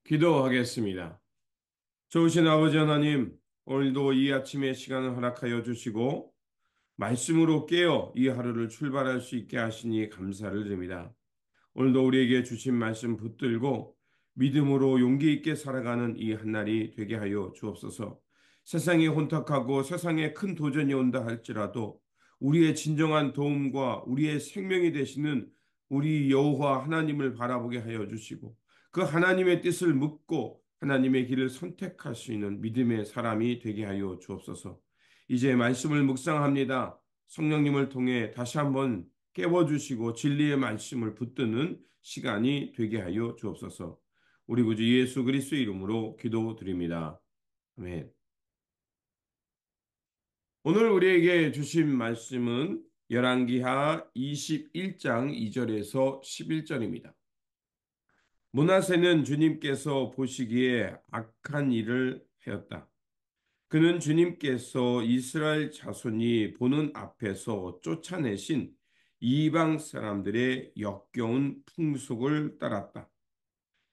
기도하겠습니다. 좋으신 아버지 하나님, 오늘도 이 아침의 시간을 허락하여 주시고, 말씀으로 깨어 이 하루를 출발할 수 있게 하시니 감사를 드립니다. 오늘도 우리에게 주신 말씀 붙들고, 믿음으로 용기 있게 살아가는 이 한날이 되게 하여 주옵소서. 세상이 혼탁하고 세상에 큰 도전이 온다 할지라도, 우리의 진정한 도움과 우리의 생명이 되시는 우리 여호와 하나님을 바라보게 하여 주시고, 그 하나님의 뜻을 묻고 하나님의 길을 선택할 수 있는 믿음의 사람이 되게 하여 주옵소서. 이제 말씀을 묵상합니다. 성령님을 통해 다시 한번 깨워주시고 진리의 말씀을 붙드는 시간이 되게 하여 주옵소서. 우리 구주 예수 그리스도의 이름으로 기도드립니다. 아멘. 오늘 우리에게 주신 말씀은 열왕기하 21장 2절에서 11절입니다. 므낫세는 주님께서 보시기에 악한 일을 하였다. 그는 주님께서 이스라엘 자손이 보는 앞에서 쫓아내신 이방 사람들의 역겨운 풍속을 따랐다.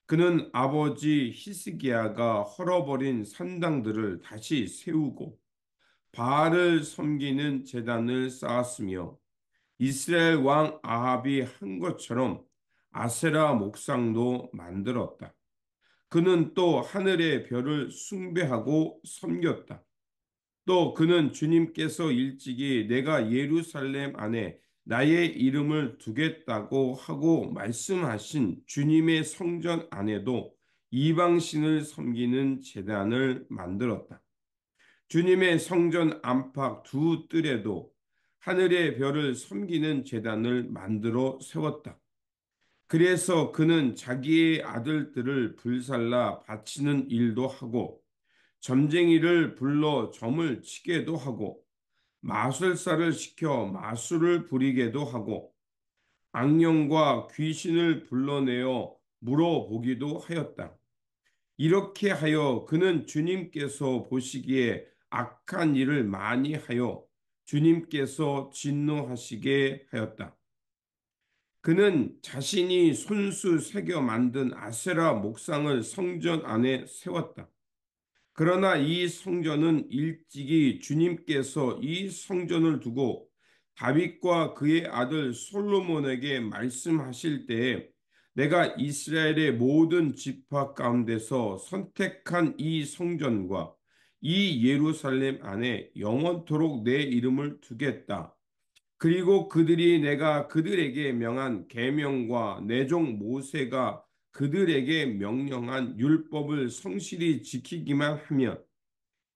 그는 아버지 히스기야가 헐어버린 산당들을 다시 세우고 바알을 섬기는 제단을 쌓았으며 이스라엘 왕 아합이 한 것처럼 아세라 목상도 만들었다. 그는 또 하늘의 별을 숭배하고 섬겼다. 또 그는 주님께서 일찍이 내가 예루살렘 안에 나의 이름을 두겠다고 하고 말씀하신 주님의 성전 안에도 이방신을 섬기는 제단을 만들었다. 주님의 성전 안팎 두 뜰에도 하늘의 별을 섬기는 제단을 만들어 세웠다. 그래서 그는 자기의 아들들을 불살라 바치는 일도 하고 점쟁이를 불러 점을 치게도 하고 마술사를 시켜 마술을 부리게도 하고 악령과 귀신을 불러내어 물어보기도 하였다. 이렇게 하여 그는 주님께서 보시기에 악한 일을 많이 하여 주님께서 진노하시게 하였다. 그는 자신이 손수 새겨 만든 아세라 목상을 성전 안에 세웠다. 그러나 이 성전은 일찍이 주님께서 이 성전을 두고 다윗과 그의 아들 솔로몬에게 말씀하실 때에 내가 이스라엘의 모든 지파 가운데서 선택한 이 성전과 이 예루살렘 안에 영원토록 내 이름을 두겠다. 그리고 그들이 내가 그들에게 명한 계명과 내 종 모세가 그들에게 명령한 율법을 성실히 지키기만 하면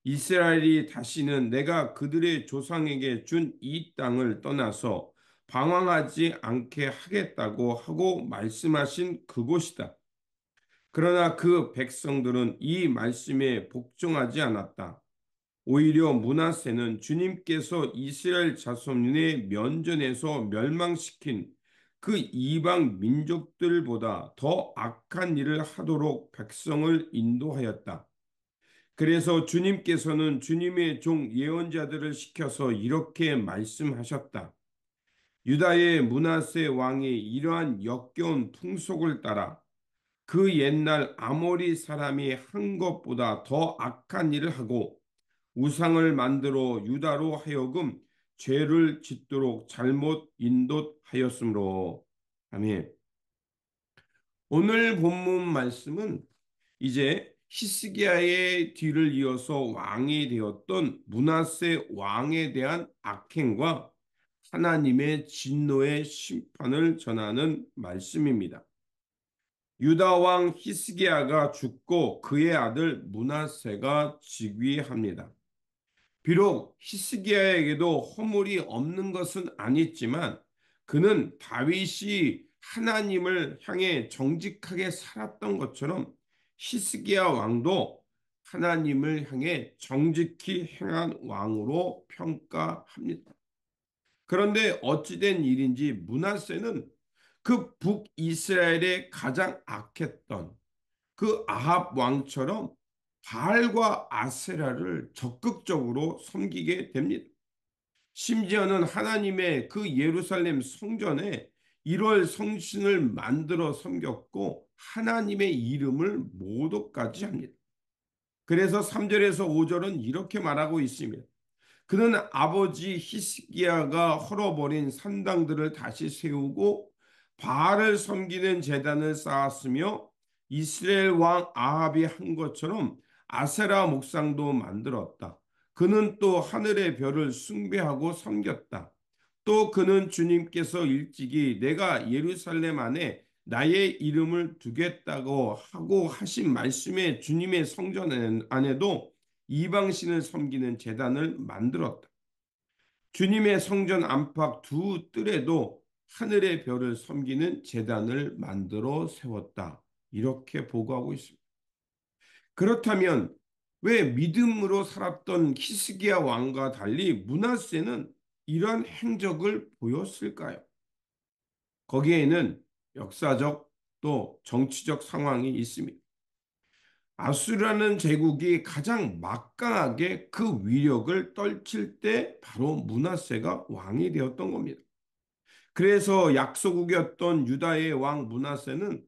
이스라엘이 다시는 내가 그들의 조상에게 준 이 땅을 떠나서 방황하지 않게 하겠다고 하고 말씀하신 그곳이다. 그러나 그 백성들은 이 말씀에 복종하지 않았다. 오히려 므낫세는 주님께서 이스라엘 자손의 면전에서 멸망시킨 그 이방 민족들보다 더 악한 일을 하도록 백성을 인도하였다. 그래서 주님께서는 주님의 종 예언자들을 시켜서 이렇게 말씀하셨다. 유다의 므낫세 왕이 이러한 역겨운 풍속을 따라 그 옛날 아모리 사람이 한 것보다 더 악한 일을 하고 우상을 만들어 유다로 하여금 죄를 짓도록 잘못 인도하였으므로. 아멘. 오늘 본문 말씀은 이제 히스기야의 뒤를 이어서 왕이 되었던 므낫세 왕에 대한 악행과 하나님의 진노의 심판을 전하는 말씀입니다. 유다 왕 히스기야가 죽고 그의 아들 므낫세가 즉위합니다. 비록 히스기야에게도 허물이 없는 것은 아니지만 그는 다윗이 하나님을 향해 정직하게 살았던 것처럼 히스기야 왕도 하나님을 향해 정직히 행한 왕으로 평가합니다. 그런데 어찌된 일인지 므낫세는 그 북이스라엘의 가장 악했던 그 아합 왕처럼 바알과 아세라를 적극적으로 섬기게 됩니다. 심지어는 하나님의 그 예루살렘 성전에 1월 성신을 만들어 섬겼고 하나님의 이름을 모독까지 합니다. 그래서 3절에서 5절은 이렇게 말하고 있습니다. 그는 아버지 히스기야가 헐어버린 산당들을 다시 세우고 바알을 섬기는 제단을 쌓았으며 이스라엘 왕 아합이 한 것처럼 아세라 목상도 만들었다. 그는 또 하늘의 별을 숭배하고 섬겼다. 또 그는 주님께서 일찍이 내가 예루살렘 안에 나의 이름을 두겠다고 하고 하신 말씀에 주님의 성전 안에도 이방신을 섬기는 제단을 만들었다. 주님의 성전 안팎 두 뜰에도 하늘의 별을 섬기는 제단을 만들어 세웠다. 이렇게 보고하고 있습니다. 그렇다면 왜 믿음으로 살았던 히스기야 왕과 달리 므낫세는 이런 행적을 보였을까요? 거기에는 역사적 또 정치적 상황이 있습니다. 아수르라는 제국이 가장 막강하게 그 위력을 떨칠 때 바로 므낫세가 왕이 되었던 겁니다. 그래서 약소국이었던 유다의 왕 므낫세는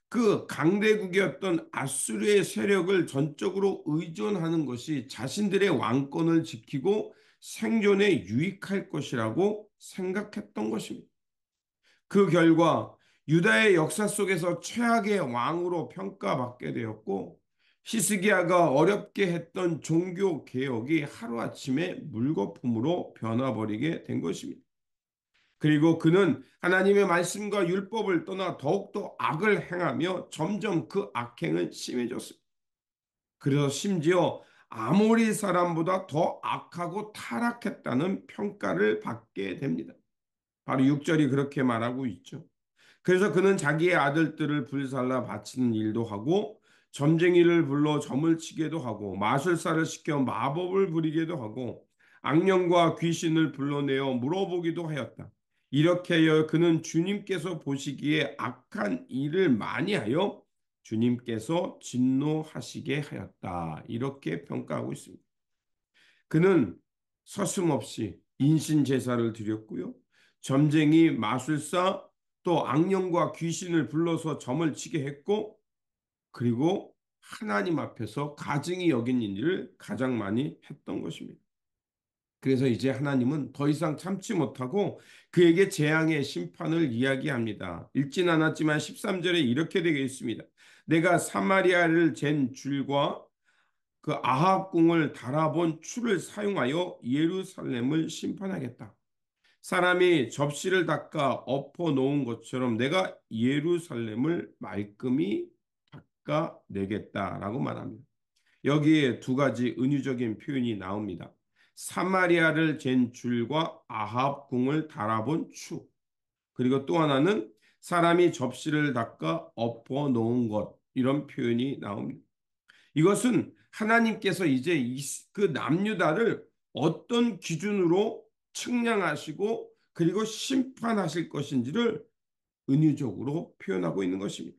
그 강대국이었던 아수르의 세력을 전적으로 의존하는 것이 자신들의 왕권을 지키고 생존에 유익할 것이라고 생각했던 것입니다. 그 결과 유다의 역사 속에서 최악의 왕으로 평가받게 되었고 히스기야가 어렵게 했던 종교 개혁이 하루아침에 물거품으로 변화버리게 된 것입니다. 그리고 그는 하나님의 말씀과 율법을 떠나 더욱더 악을 행하며 점점 그 악행은 심해졌습니다. 그래서 심지어 아모리 사람보다 더 악하고 타락했다는 평가를 받게 됩니다. 바로 6절이 그렇게 말하고 있죠. 그래서 그는 자기의 아들들을 불살라 바치는 일도 하고 점쟁이를 불러 점을 치게도 하고 마술사를 시켜 마법을 부리게도 하고 악령과 귀신을 불러내어 물어보기도 하였다. 이렇게 하여 그는 주님께서 보시기에 악한 일을 많이 하여 주님께서 진노하시게 하였다. 이렇게 평가하고 있습니다. 그는 서슴없이 인신 제사를 드렸고요. 점쟁이, 마술사, 또 악령과 귀신을 불러서 점을 치게 했고, 그리고 하나님 앞에서 가증히 여긴 일을 가장 많이 했던 것입니다. 그래서 이제 하나님은 더 이상 참지 못하고 그에게 재앙의 심판을 이야기합니다. 읽진 않았지만 13절에 이렇게 되어 있습니다. 내가 사마리아를 잰 줄과 그 아합 궁을 달아본 추를 사용하여 예루살렘을 심판하겠다. 사람이 접시를 닦아 엎어 놓은 것처럼 내가 예루살렘을 말끔히 닦아 내겠다라고 말합니다. 여기에 두 가지 은유적인 표현이 나옵니다. 사마리아를 잰 줄과 아합 궁을 달아본 추. 그리고 또 하나는 사람이 접시를 닦아 엎어 놓은 것. 이런 표현이 나옵니다. 이것은 하나님께서 이제 그 남유다를 어떤 기준으로 측량하시고 그리고 심판하실 것인지를 은유적으로 표현하고 있는 것입니다.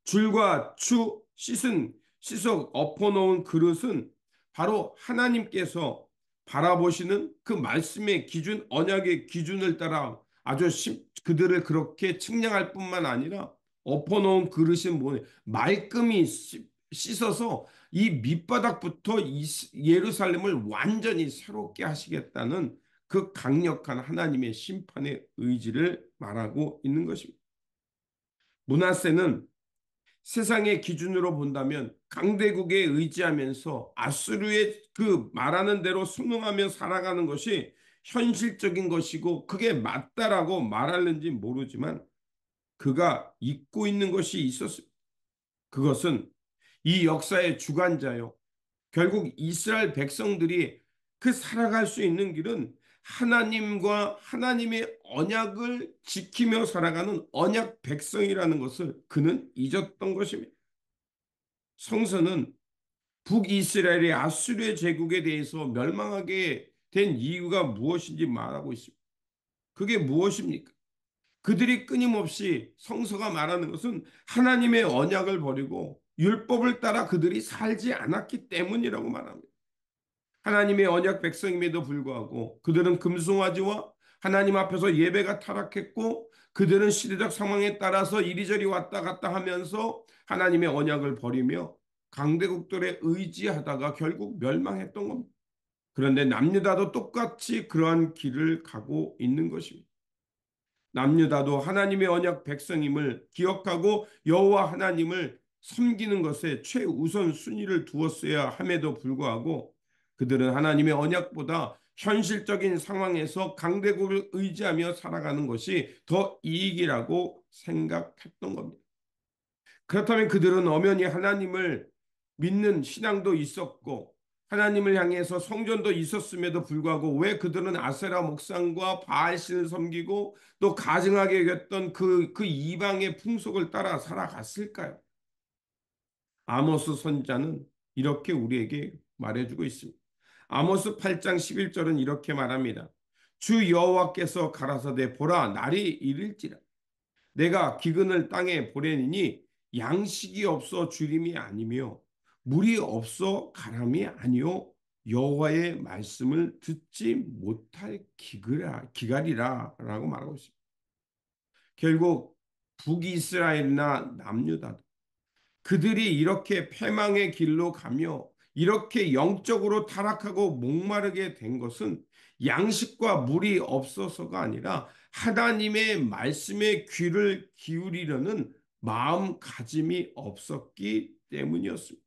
줄과 씻어 엎어놓은 그릇은 바로 하나님께서 바라보시는 그 말씀의 기준, 언약의 기준을 따라 아주 그들을 그렇게 측량할 뿐만 아니라 엎어놓은 그릇은 뭐냐, 말끔히 씻어서 이 밑바닥부터 예루살렘을 완전히 새롭게 하시겠다는 그 강력한 하나님의 심판의 의지를 말하고 있는 것입니다. 므낫세는 세상의 기준으로 본다면 강대국에 의지하면서 아수르의 그 말하는 대로 순응하며 살아가는 것이 현실적인 것이고 그게 맞다라고 말하는지 모르지만 그가 잊고 있는 것이 있었습니다. 그것은 이 역사의 주관자요. 결국 이스라엘 백성들이 그 살아갈 수 있는 길은 하나님과 하나님의 언약을 지키며 살아가는 언약 백성이라는 것을 그는 잊었던 것입니다. 성서는 북이스라엘의 아수르의 제국에 대해서 멸망하게 된 이유가 무엇인지 말하고 있습니다. 그게 무엇입니까? 그들이 끊임없이 성서가 말하는 것은 하나님의 언약을 버리고 율법을 따라 그들이 살지 않았기 때문이라고 말합니다. 하나님의 언약 백성임에도 불구하고 그들은 금송아지와 하나님 앞에서 예배가 타락했고 그들은 시대적 상황에 따라서 이리저리 왔다 갔다 하면서 하나님의 언약을 버리며 강대국들에 의지하다가 결국 멸망했던 겁니다. 그런데 남유다도 똑같이 그러한 길을 가고 있는 것입니다. 남유다도 하나님의 언약 백성임을 기억하고 여호와 하나님을 섬기는 것에 최우선 순위를 두었어야 함에도 불구하고 그들은 하나님의 언약보다 현실적인 상황에서 강대국을 의지하며 살아가는 것이 더 이익이라고 생각했던 겁니다. 그렇다면 그들은 엄연히 하나님을 믿는 신앙도 있었고 하나님을 향해서 성전도 있었음에도 불구하고 왜 그들은 아세라 목상과 바알신을 섬기고 또 가증하게 여겼던 그 이방의 풍속을 따라 살아갔을까요? 아모스 선지자는 이렇게 우리에게 말해주고 있습니다. 아모스 8장 11절은 이렇게 말합니다. 주 여호와께서 가라사대 보라 날이 이를지라 내가 기근을 땅에 보내니 양식이 없어 주림이 아니며 물이 없어 가람이 아니요 여호와의 말씀을 듣지 못할 기갈이라라고 말하고 있습니다. 결국 북이스라엘이나 남유다 그들이 이렇게 패망의 길로 가며 이렇게 영적으로 타락하고 목마르게 된 것은 양식과 물이 없어서가 아니라 하나님의 말씀에 귀를 기울이려는 마음가짐이 없었기 때문이었습니다.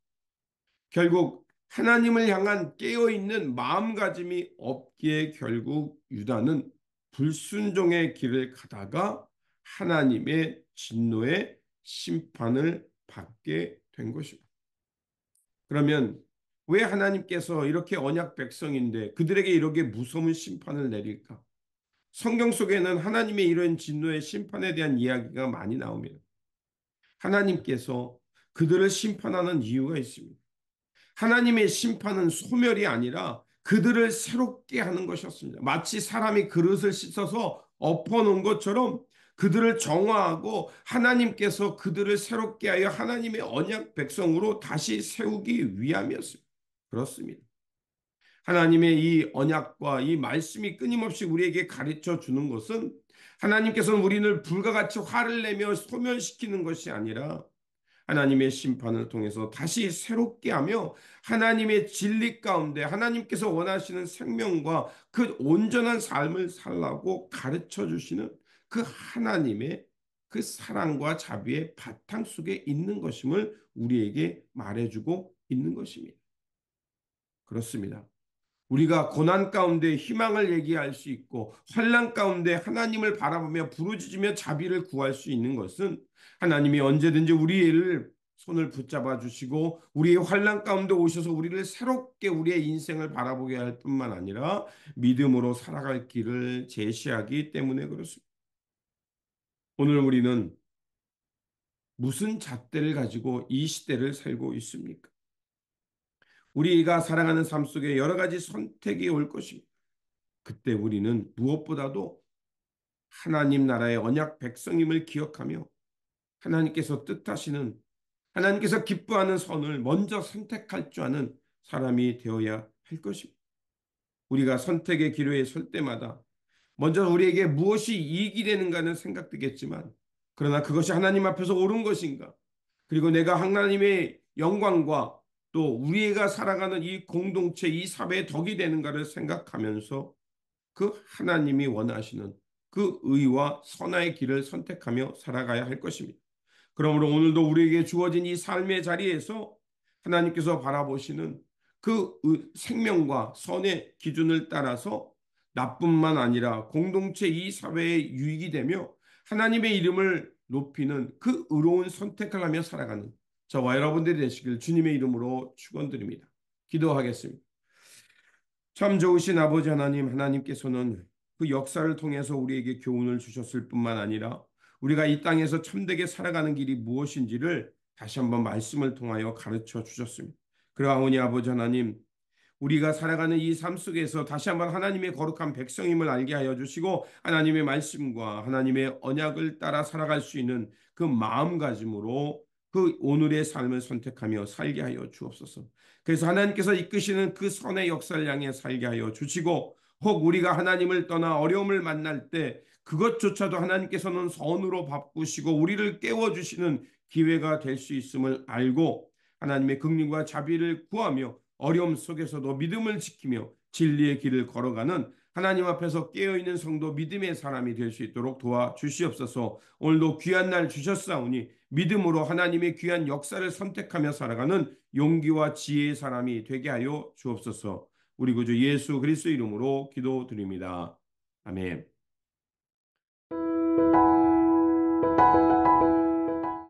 결국 하나님을 향한 깨어있는 마음가짐이 없기에 결국 유다는 불순종의 길을 가다가 하나님의 진노의 심판을 받게 된 것입니다. 그러면 왜 하나님께서 이렇게 언약 백성인데 그들에게 이렇게 무서운 심판을 내릴까? 성경 속에는 하나님의 이런 진노의 심판에 대한 이야기가 많이 나옵니다. 하나님께서 그들을 심판하는 이유가 있습니다. 하나님의 심판은 소멸이 아니라 그들을 새롭게 하는 것이었습니다. 마치 사람이 그릇을 씻어서 엎어놓은 것처럼 그들을 정화하고 하나님께서 그들을 새롭게 하여 하나님의 언약 백성으로 다시 세우기 위함이었습니다. 그렇습니다. 하나님의 이 언약과 이 말씀이 끊임없이 우리에게 가르쳐 주는 것은 하나님께서는 우리를 불과 같이 화를 내며 소멸시키는 것이 아니라 하나님의 심판을 통해서 다시 새롭게 하며 하나님의 진리 가운데 하나님께서 원하시는 생명과 그 온전한 삶을 살라고 가르쳐 주시는 그 하나님의 그 사랑과 자비의 바탕 속에 있는 것임을 우리에게 말해주고 있는 것입니다. 그렇습니다. 우리가 고난 가운데 희망을 얘기할 수 있고 환난 가운데 하나님을 바라보며 부르짖으며 자비를 구할 수 있는 것은 하나님이 언제든지 우리를 손을 붙잡아 주시고 우리의 환난 가운데 오셔서 우리를 새롭게 우리의 인생을 바라보게 할 뿐만 아니라 믿음으로 살아갈 길을 제시하기 때문에 그렇습니다. 오늘 우리는 무슨 잣대를 가지고 이 시대를 살고 있습니까? 우리가 살아가는 삶 속에 여러 가지 선택이 올 것입니다. 그때 우리는 무엇보다도 하나님 나라의 언약 백성임을 기억하며 하나님께서 뜻하시는 하나님께서 기뻐하는 선을 먼저 선택할 줄 아는 사람이 되어야 할 것입니다. 우리가 선택의 기로에 설 때마다 먼저 우리에게 무엇이 이익이 되는가는 생각되겠지만 그러나 그것이 하나님 앞에서 옳은 것인가 그리고 내가 하나님의 영광과 또 우리가 살아가는 이 공동체 이 사회의 덕이 되는가를 생각하면서 그 하나님이 원하시는 그 의와 선의 길을 선택하며 살아가야 할 것입니다. 그러므로 오늘도 우리에게 주어진 이 삶의 자리에서 하나님께서 바라보시는 그 생명과 선의 기준을 따라서 나뿐만 아니라 공동체 이 사회에 유익이 되며 하나님의 이름을 높이는 그 의로운 선택을 하며 살아가는 저와 여러분들이 되시길 주님의 이름으로 축원드립니다. 기도하겠습니다. 참 좋으신 아버지 하나님, 하나님께서는 그 역사를 통해서 우리에게 교훈을 주셨을 뿐만 아니라 우리가 이 땅에서 참되게 살아가는 길이 무엇인지를 다시 한번 말씀을 통하여 가르쳐 주셨습니다. 그러하오니 아버지 하나님, 우리가 살아가는 이 삶 속에서 다시 한번 하나님의 거룩한 백성임을 알게 하여 주시고 하나님의 말씀과 하나님의 언약을 따라 살아갈 수 있는 그 마음가짐으로 그 오늘의 삶을 선택하며 살게 하여 주옵소서. 그래서 하나님께서 이끄시는 그 선의 역사를 향해 살게 하여 주시고 혹 우리가 하나님을 떠나 어려움을 만날 때 그것조차도 하나님께서는 선으로 바꾸시고 우리를 깨워주시는 기회가 될 수 있음을 알고 하나님의 긍휼과 자비를 구하며 어려움 속에서도 믿음을 지키며 진리의 길을 걸어가는 하나님 앞에서 깨어있는 성도 믿음의 사람이 될 수 있도록 도와주시옵소서. 오늘도 귀한 날 주셨사오니 믿음으로 하나님의 귀한 역사를 선택하며 살아가는 용기와 지혜의 사람이 되게 하여 주옵소서. 우리 구주 예수 그리스도 이름으로 기도드립니다. 아멘.